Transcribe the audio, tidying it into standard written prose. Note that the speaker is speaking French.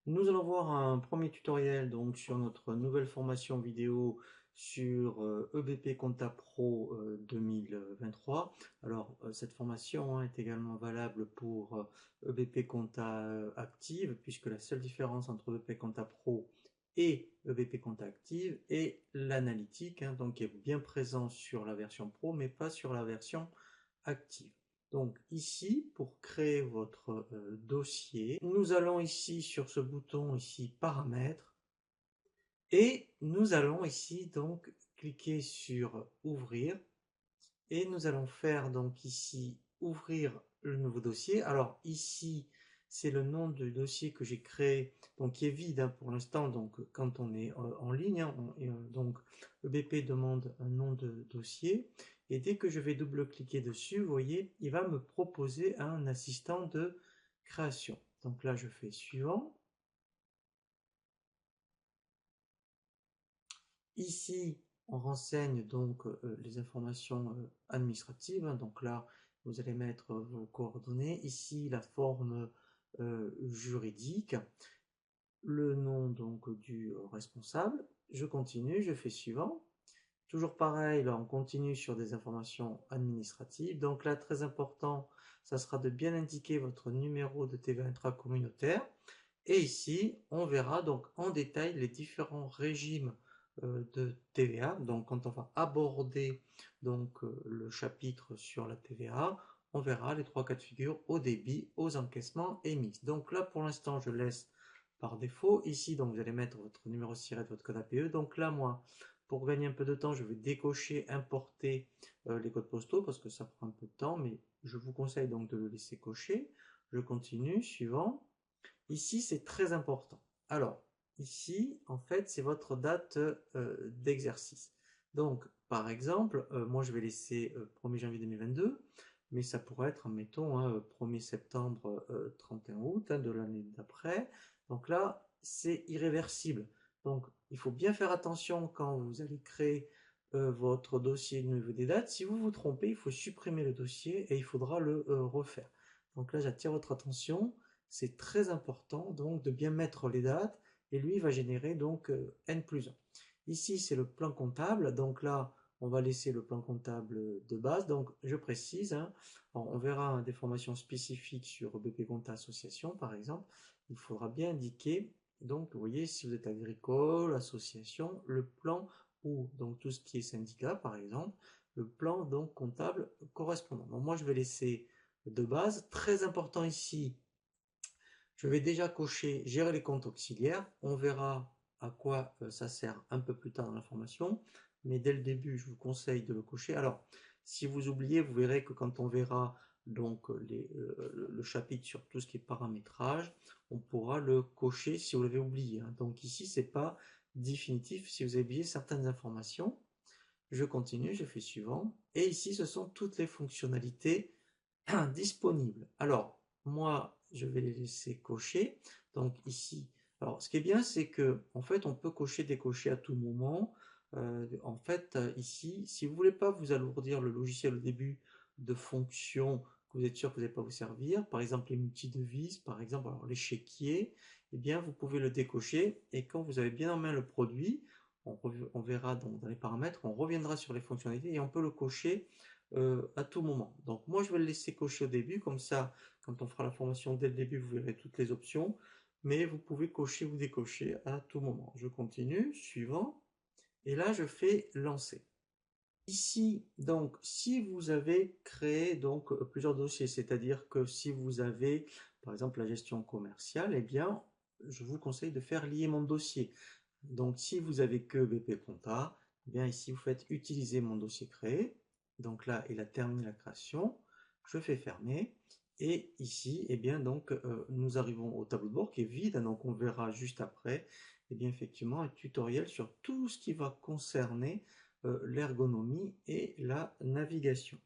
Nous allons voir un premier tutoriel donc sur notre nouvelle formation vidéo sur EBP Compta Pro 2023. Alors cette formation est également valable pour EBP Compta Active, puisque la seule différence entre EBP Compta Pro et EBP Compta Active est l'analytique, donc qui est bien présent sur la version Pro mais pas sur la version active. Donc ici, pour créer votre dossier, nous allons ici sur ce bouton ici paramètres et nous allons ici donc cliquer sur ouvrir et nous allons faire donc ici ouvrir le nouveau dossier. Alors ici c'est le nom du dossier que j'ai créé, donc qui est vide pour l'instant, donc quand on est en ligne, donc EBP demande un nom de dossier, et dès que je vais double-cliquer dessus, vous voyez, il va me proposer un assistant de création. Donc là je fais suivant. Ici, on renseigne donc les informations administratives. Donc là, vous allez mettre vos coordonnées. Ici, la forme juridique, le nom donc du responsable. Je continue, je fais suivant. Toujours pareil, là on continue sur des informations administratives. Donc là, très important, ça sera de bien indiquer votre numéro de TVA intracommunautaire. Et ici, on verra donc en détail les différents régimes de TVA. Donc quand on va aborder donc le chapitre sur la TVA, on verra les trois cas de figure: au débit, aux encaissements et mixte. Donc là pour l'instant je laisse par défaut. Ici donc vous allez mettre votre numéro SIRET, votre code APE. Donc là moi, pour gagner un peu de temps, je vais décocher importer les codes postaux parce que ça prend un peu de temps, mais je vous conseille donc de le laisser cocher. Je continue, suivant. Ici, c'est très important. Alors, ici, en fait, c'est votre date d'exercice. Donc, par exemple, moi, je vais laisser 1er janvier 2022, mais ça pourrait être, admettons, 1er septembre, 31 août de l'année d'après. Donc là, c'est irréversible. Donc, il faut bien faire attention quand vous allez créer votre dossier au niveau des dates. Si vous vous trompez, il faut supprimer le dossier et il faudra le refaire. Donc là, j'attire votre attention. C'est très important donc de bien mettre les dates, et lui va générer donc N+1. Ici c'est le plan comptable, donc là on va laisser le plan comptable de base. Donc je précise, on verra des formations spécifiques sur BP Compta Association par exemple. Il faudra bien indiquer, donc vous voyez, si vous êtes agricole, association, le plan, ou donc tout ce qui est syndicat par exemple, le plan donc comptable correspondant. Donc moi je vais laisser de base. Très important ici, je vais déjà cocher gérer les comptes auxiliaires. On verra à quoi ça sert un peu plus tard dans la formation, mais dès le début, je vous conseille de le cocher. Alors, si vous oubliez, vous verrez que quand on verra donc le chapitre sur tout ce qui est paramétrage, on pourra le cocher si vous l'avez oublié. Donc ici, c'est pas définitif si vous avez oublié certaines informations. Je continue, je fais suivant. Et ici, ce sont toutes les fonctionnalités disponibles. Alors, moi, je vais les laisser cocher. Donc ici, alors ce qui est bien, c'est que en fait, on peut cocher, décocher à tout moment. En fait, ici, si vous voulez pas vous alourdir le logiciel au début de fonctions que vous êtes sûr que vous n'allez pas vous servir, par exemple les multi-devises, par exemple, alors l'échiquier, eh bien, vous pouvez le décocher, et quand vous avez bien en main le produit, on verra donc dans les paramètres, on reviendra sur les fonctionnalités et on peut le cocher à tout moment. Donc moi je vais le laisser cocher au début, comme ça quand on fera la formation dès le début vous verrez toutes les options, mais vous pouvez cocher ou décocher à tout moment. Je continue, suivant, et là je fais lancer. Ici donc si vous avez créé donc plusieurs dossiers, c'est-à-dire que si vous avez par exemple la gestion commerciale, eh bien je vous conseille de faire lier mon dossier. Donc si vous avez que BP Compta, eh bien ici vous faites utiliser mon dossier créé. Donc là il a terminé la création, je fais fermer, et ici eh bien donc nous arrivons au tableau de bord qui est vide. Donc on verra juste après effectivement un tutoriel sur tout ce qui va concerner l'ergonomie et la navigation.